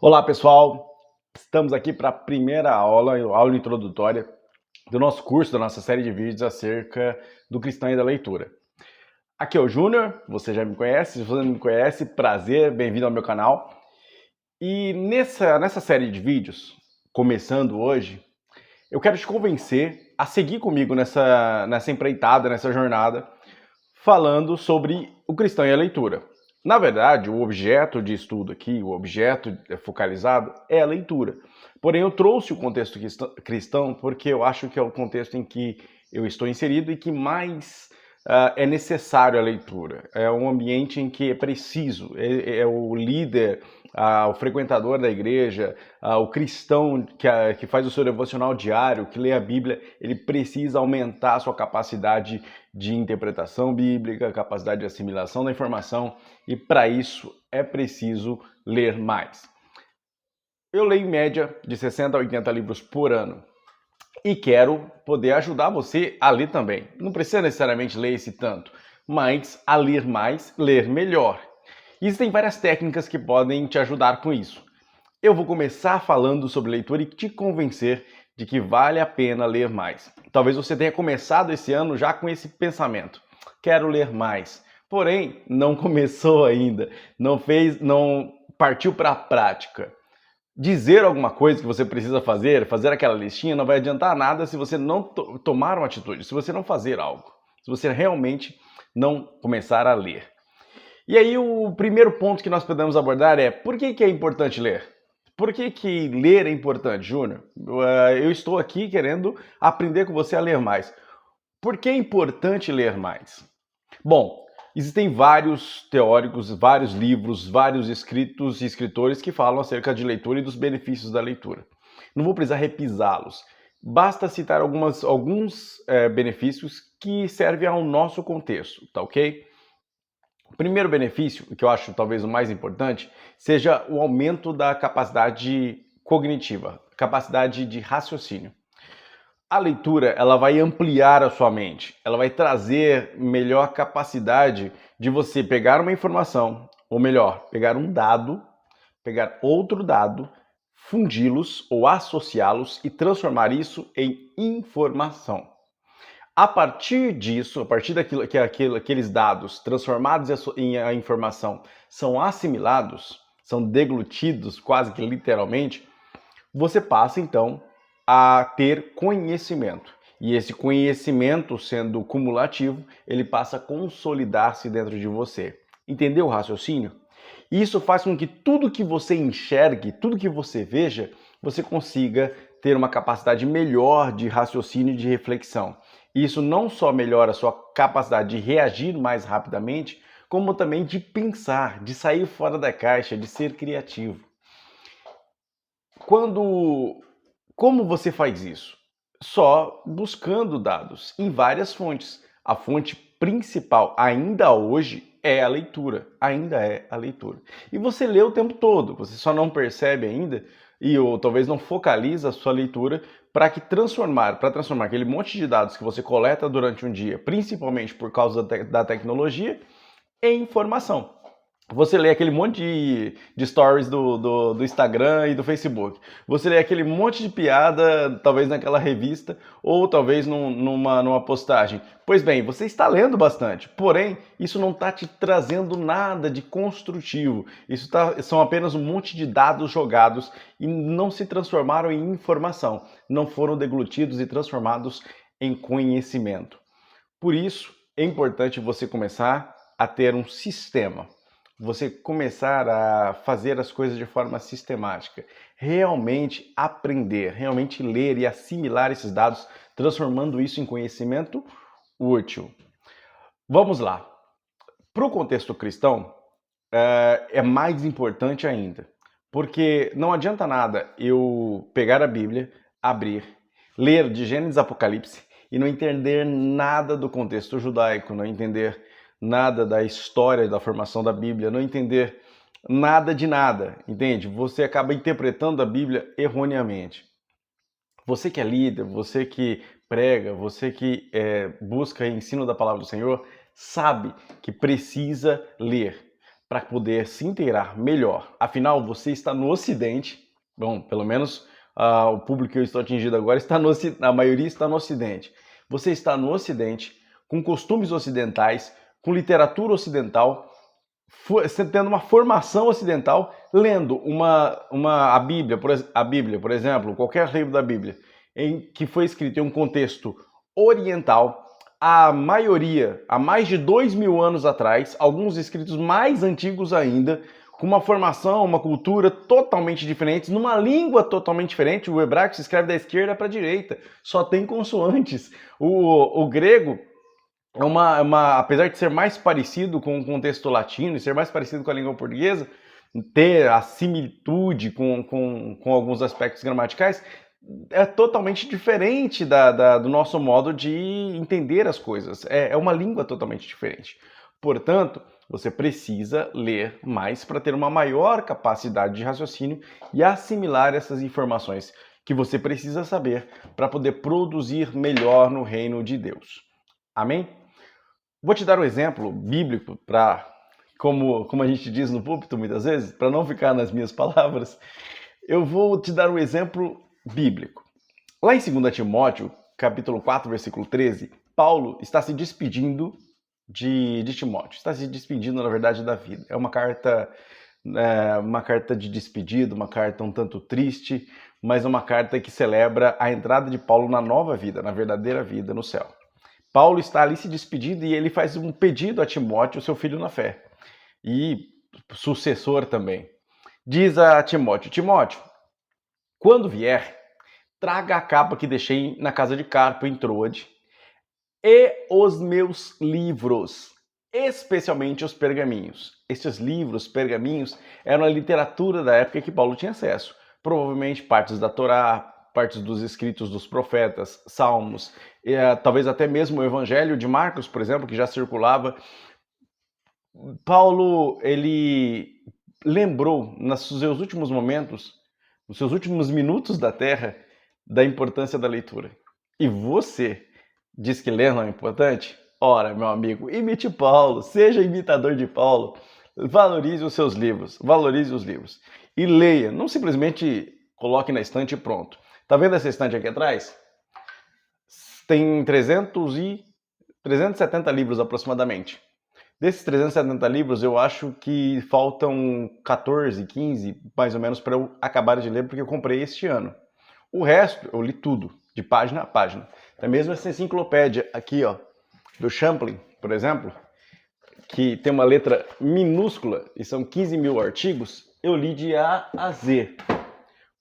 Olá, pessoal! Estamos aqui para a primeira aula introdutória do nosso curso, da nossa série de vídeos acerca do cristão e da leitura. Aqui é o Júnior, você já me conhece, se você não me conhece, prazer, bem-vindo ao meu canal. E nessa série de vídeos, começando hoje, eu quero te convencer a seguir comigo nessa empreitada, nessa jornada, falando sobre o cristão e a leitura. Na verdade, o objeto de estudo aqui, o objeto focalizado, é a leitura. Porém, eu trouxe o contexto cristão porque eu acho que é o contexto em que eu estou inserido e que mais é necessário a leitura. É um ambiente em que é preciso, é o líder, o frequentador da igreja, o cristão que faz o seu devocional diário, que lê a Bíblia, ele precisa aumentar a sua capacidade de interpretação bíblica, capacidade de assimilação da informação, e para isso é preciso ler mais. Eu leio em média de 60 a 80 livros por ano e quero poder ajudar você a ler também. Não precisa necessariamente ler esse tanto, mas a ler mais, ler melhor. Existem várias técnicas que podem te ajudar com isso. Eu vou começar falando sobre leitura e te convencer de que vale a pena ler mais. Talvez você tenha começado esse ano já com esse pensamento: quero ler mais. Porém, não começou ainda, não partiu para a prática. Dizer alguma coisa que você precisa fazer aquela listinha, não vai adiantar nada se você não tomar uma atitude, se você não fazer algo, se você realmente não começar a ler. E aí o primeiro ponto que nós podemos abordar é: por que é importante ler? Por que ler é importante, Júnior? Eu estou aqui querendo aprender com você a ler mais. Por que é importante ler mais? Bom, existem vários teóricos, vários livros, vários escritos e escritores que falam acerca de leitura e dos benefícios da leitura. Não vou precisar repisá-los. Basta citar alguns benefícios que servem ao nosso contexto, tá ok? O primeiro benefício, que eu acho talvez o mais importante, seja o aumento da capacidade cognitiva, capacidade de raciocínio. A leitura, ela vai ampliar a sua mente, ela vai trazer melhor capacidade de você pegar uma informação, ou melhor, pegar um dado, pegar outro dado, fundi-los ou associá-los e transformar isso em informação. A partir disso, a partir daquilo que aqueles dados transformados em informação são assimilados, são deglutidos quase que literalmente, você passa então a ter conhecimento. E esse conhecimento, sendo cumulativo, ele passa a consolidar-se dentro de você. Entendeu o raciocínio? Isso faz com que tudo que você enxergue, tudo que você veja, você consiga ter uma capacidade melhor de raciocínio e de reflexão. Isso não só melhora a sua capacidade de reagir mais rapidamente, como também de pensar, de sair fora da caixa, de ser criativo. Como você faz isso? Só buscando dados em várias fontes. A fonte principal, ainda hoje, é a leitura. Ainda é a leitura. E você lê o tempo todo, você só não percebe ainda ou talvez não focaliza a sua leitura para transformar aquele monte de dados que você coleta durante um dia, principalmente por causa da tecnologia, em informação. Você lê aquele monte de stories do Instagram e do Facebook. Você lê aquele monte de piada, talvez naquela revista, ou talvez numa postagem. Pois bem, você está lendo bastante, porém, isso não está te trazendo nada de construtivo. São apenas um monte de dados jogados e não se transformaram em informação. Não foram deglutidos e transformados em conhecimento. Por isso, é importante você começar a ter um sistema. Você começar a fazer as coisas de forma sistemática, realmente aprender, realmente ler e assimilar esses dados, transformando isso em conhecimento útil. Vamos lá. Para o contexto cristão, é mais importante ainda, porque não adianta nada eu pegar a Bíblia, abrir, ler de Gênesis a Apocalipse e não entender nada do contexto judaico, não entender nada da história da formação da Bíblia, não entender nada de nada, entende? Você acaba interpretando a Bíblia erroneamente. Você que é líder, você que prega, você que busca ensino da palavra do Senhor, sabe que precisa ler. para poder se inteirar melhor. Afinal, você está no Ocidente, bom, pelo menos o público que eu estou atingindo agora a maioria está no Ocidente. Você está no Ocidente, com costumes ocidentais, com literatura ocidental, tendo uma formação ocidental, lendo a Bíblia, por exemplo, qualquer livro da Bíblia, que foi escrito em um contexto oriental, a maioria, há mais de 2000 anos atrás, alguns escritos mais antigos ainda, com uma formação, uma cultura totalmente diferente, numa língua totalmente diferente. O hebraico se escreve da esquerda para a direita, só tem consoantes. O grego apesar de ser mais parecido com o contexto latino e ser mais parecido com a língua portuguesa, ter a similitude com alguns aspectos gramaticais, é totalmente diferente do nosso modo de entender as coisas. É uma língua totalmente diferente. Portanto, você precisa ler mais para ter uma maior capacidade de raciocínio e assimilar essas informações que você precisa saber para poder produzir melhor no reino de Deus. Amém? Vou te dar um exemplo bíblico para, como a gente diz no púlpito muitas vezes, para não ficar nas minhas palavras, eu vou te dar um exemplo bíblico. Lá em 2 Timóteo, capítulo 4, versículo 13, Paulo está se despedindo de Timóteo. Está se despedindo, na verdade, da vida. É uma carta de despedida, uma carta um tanto triste, mas uma carta que celebra a entrada de Paulo na nova vida, na verdadeira vida no céu. Paulo está ali se despedindo e ele faz um pedido a Timóteo, seu filho na fé, e sucessor também. Diz a Timóteo: Timóteo, quando vier, traga a capa que deixei na casa de Carpo, em Troade, e os meus livros, especialmente os pergaminhos. Estes livros, pergaminhos, eram a literatura da época que Paulo tinha acesso. Provavelmente partes da Torá, partes dos escritos dos profetas, salmos, talvez até mesmo o Evangelho de Marcos, por exemplo, que já circulava. Paulo, ele lembrou nos seus últimos momentos, nos seus últimos minutos da Terra, da importância da leitura. E você diz que ler não é importante? Ora, meu amigo, imite Paulo, seja imitador de Paulo, valorize os seus livros, valorize os livros. E leia, não simplesmente coloque na estante e pronto. Tá vendo essa estante aqui atrás? Tem 370 livros aproximadamente. Desses 370 livros, eu acho que faltam 14, 15, mais ou menos, para eu acabar de ler, porque eu comprei este ano. O resto, eu li tudo, de página a página. Até mesmo essa enciclopédia aqui, ó, do Champlin, por exemplo, que tem uma letra minúscula e são 15 mil artigos, eu li de A a Z.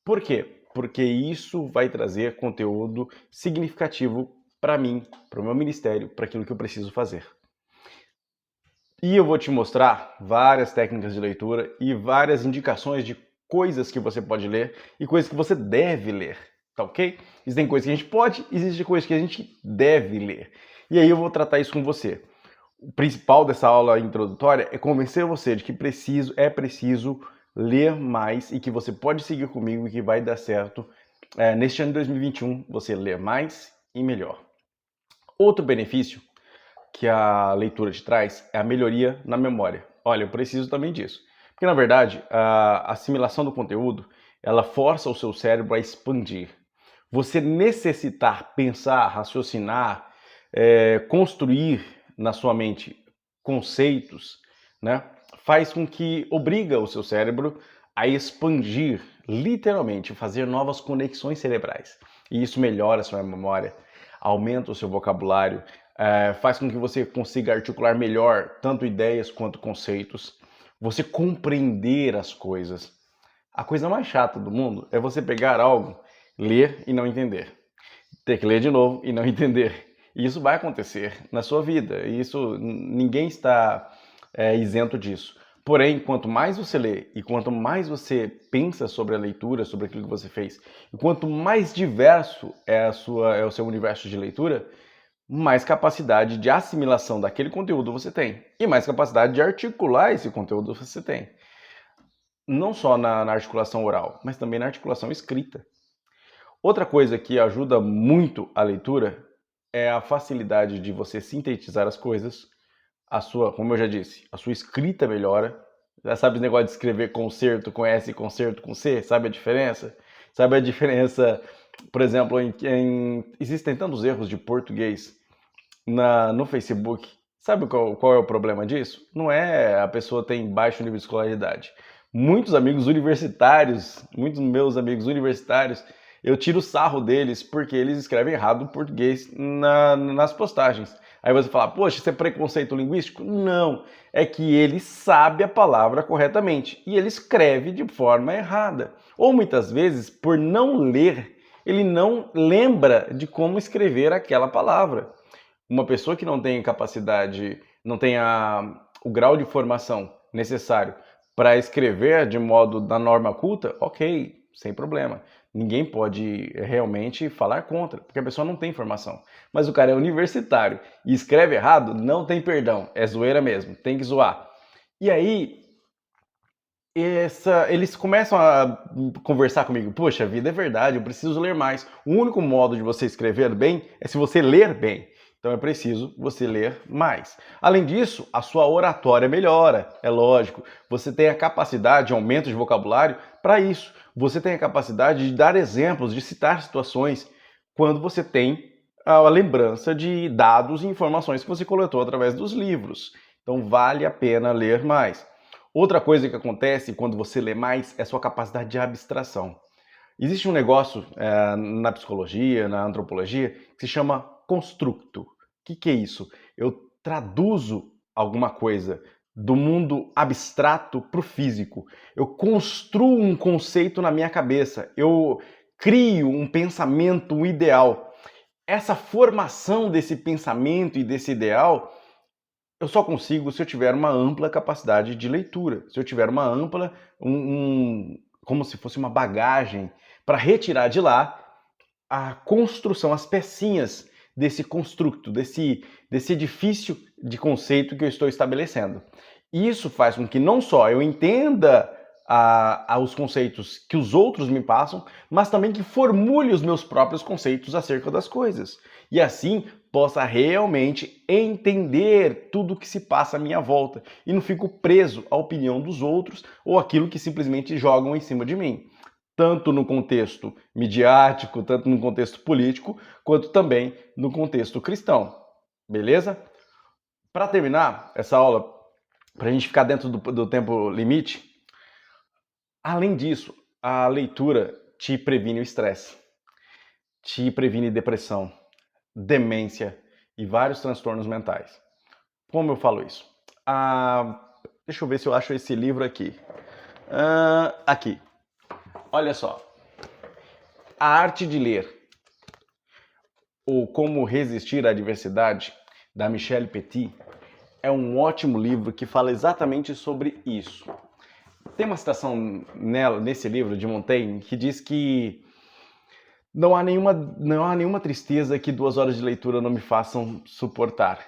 Por quê? Porque isso vai trazer conteúdo significativo para mim, para o meu ministério, para aquilo que eu preciso fazer. E eu vou te mostrar várias técnicas de leitura e várias indicações de coisas que você pode ler e coisas que você deve ler, tá ok? Existem coisas que a gente pode, existem coisas que a gente deve ler. E aí eu vou tratar isso com você. O principal dessa aula introdutória é convencer você de que é preciso ler mais e que você pode seguir comigo e que vai dar certo neste ano de 2021, você ler mais e melhor. Outro benefício que a leitura te traz é a melhoria na memória. Olha, eu preciso também disso. Porque, na verdade, a assimilação do conteúdo, ela força o seu cérebro a expandir. Você necessitar pensar, raciocinar, construir na sua mente conceitos, né, faz com que obriga o seu cérebro a expandir, literalmente, fazer novas conexões cerebrais. E isso melhora a sua memória, aumenta o seu vocabulário, faz com que você consiga articular melhor tanto ideias quanto conceitos, você compreender as coisas. A coisa mais chata do mundo é você pegar algo, ler e não entender. Ter que ler de novo e não entender. E isso vai acontecer na sua vida. Ninguém está isento disso. Porém, quanto mais você lê e quanto mais você pensa sobre a leitura, sobre aquilo que você fez, e quanto mais diverso é o seu universo de leitura, mais capacidade de assimilação daquele conteúdo você tem. E mais capacidade de articular esse conteúdo você tem. Não só na articulação oral, mas também na articulação escrita. Outra coisa que ajuda muito a leitura é a facilidade de você sintetizar as coisas. Como eu já disse, a sua escrita melhora Já sabe o negócio de escrever concerto com S e concerto com C? Sabe a diferença? Sabe a diferença, por exemplo, existem tantos erros de português no Facebook. Sabe qual é o problema disso? Não é a pessoa tem baixo nível de escolaridade. Muitos amigos universitários, muitos meus amigos universitários, eu tiro sarro deles porque eles escrevem errado o português nas postagens. Aí você fala, poxa, isso é preconceito linguístico? Não, é que ele sabe a palavra corretamente e ele escreve de forma errada. Ou muitas vezes, por não ler, ele não lembra de como escrever aquela palavra. Uma pessoa que não tem capacidade, não tem o grau de formação necessário para escrever de modo da norma culta, ok, sem problema. Ninguém pode realmente falar contra, porque a pessoa não tem formação. Mas o cara é universitário e escreve errado, não tem perdão, é zoeira mesmo, tem que zoar. E aí, eles começam a conversar comigo, poxa, a vida é verdade, eu preciso ler mais. O único modo de você escrever bem é se você ler bem. Então é preciso você ler mais. Além disso, a sua oratória melhora, é lógico. Você tem a capacidade de aumento de vocabulário para isso. Você tem a capacidade de dar exemplos, de citar situações, quando você tem a lembrança de dados e informações que você coletou através dos livros. Então vale a pena ler mais. Outra coisa que acontece quando você lê mais é a sua capacidade de abstração. Existe um negócio na psicologia, na antropologia, que se chama constructo. O que é isso? Eu traduzo alguma coisa do mundo abstrato para o físico. Eu construo um conceito na minha cabeça. Eu crio um pensamento, um ideal. Essa formação desse pensamento e desse ideal eu só consigo se eu tiver uma ampla capacidade de leitura, se eu tiver uma ampla, como se fosse uma bagagem para retirar de lá a construção, as pecinhas desse construto, desse edifício de conceito que eu estou estabelecendo. Isso faz com que não só eu entenda os conceitos que os outros me passam, mas também que formule os meus próprios conceitos acerca das coisas. E assim possa realmente entender tudo o que se passa à minha volta e não fico preso à opinião dos outros ou aquilo que simplesmente jogam em cima de mim. Tanto no contexto midiático, tanto no contexto político, quanto também no contexto cristão. Beleza? Para terminar essa aula, para a gente ficar dentro do tempo limite, além disso, a leitura te previne o estresse, te previne depressão, demência e vários transtornos mentais. Como eu falo isso? Deixa eu ver se eu acho esse livro aqui. Aqui. Olha só. A Arte de Ler, ou Como Resistir à Adversidade, da Michelle Petit, é um ótimo livro que fala exatamente sobre isso. Tem uma citação nesse livro de Montaigne que diz que não há nenhuma tristeza que 2 horas de leitura não me façam suportar.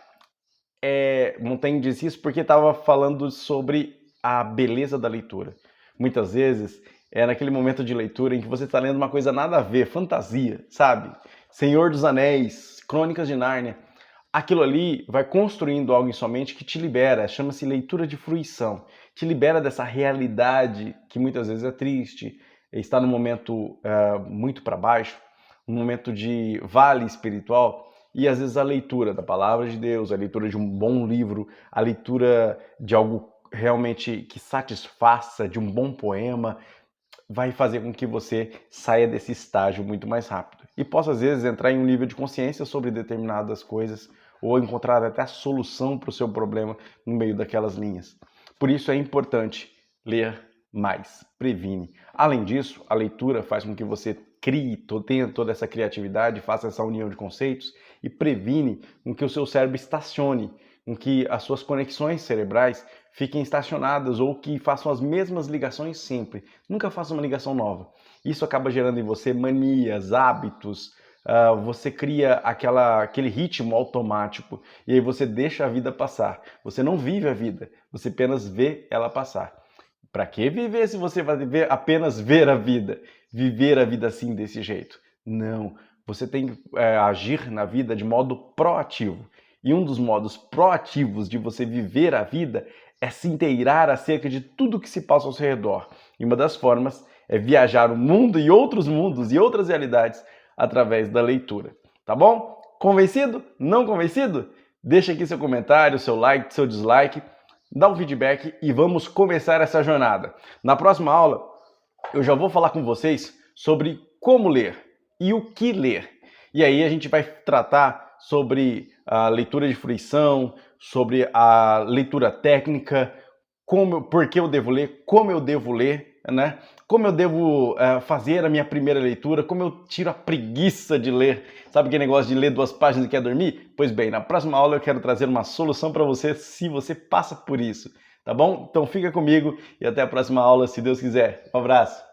Montaigne diz isso porque estava falando sobre a beleza da leitura. Muitas vezes é naquele momento de leitura em que você está lendo uma coisa nada a ver, fantasia, sabe? Senhor dos Anéis, Crônicas de Nárnia. Aquilo ali vai construindo algo em sua mente que te libera, chama-se leitura de fruição. Te libera dessa realidade que muitas vezes é triste, está num momento muito para baixo, um momento de vale espiritual. E às vezes a leitura da palavra de Deus, a leitura de um bom livro, a leitura de algo realmente que satisfaça, de um bom poema, vai fazer com que você saia desse estágio muito mais rápido. E possa às vezes entrar em um nível de consciência sobre determinadas coisas ou encontrar até a solução para o seu problema no meio daquelas linhas. Por isso é importante ler mais, previne. Além disso, a leitura faz com que você tenha toda essa criatividade, faça essa união de conceitos e previne com que o seu cérebro estacione, com que as suas conexões cerebrais fiquem estacionadas ou que façam as mesmas ligações sempre. Nunca faça uma ligação nova. Isso acaba gerando em você manias, hábitos, você cria aquele ritmo automático e aí você deixa a vida passar. Você não vive a vida, você apenas vê ela passar. Para que viver se você vai apenas ver a vida? Viver a vida assim, desse jeito? Não. Você tem que agir na vida de modo proativo. E um dos modos proativos de você viver a vida é se inteirar acerca de tudo que se passa ao seu redor. E uma das formas é viajar o mundo e outros mundos e outras realidades através da leitura. Tá bom? Convencido? Não convencido? Deixa aqui seu comentário, seu like, seu dislike, dá um feedback e vamos começar essa jornada. Na próxima aula, eu já vou falar com vocês sobre como ler e o que ler. E aí a gente vai tratar sobre a leitura de fruição, sobre a leitura técnica, por que eu devo ler, como eu devo ler, né? Como eu devo fazer a minha primeira leitura, como eu tiro a preguiça de ler. Sabe aquele negócio de ler 2 páginas e quer dormir? Pois bem, na próxima aula eu quero trazer uma solução para você se você passa por isso, tá bom? Então fica comigo e até a próxima aula, se Deus quiser. Um abraço!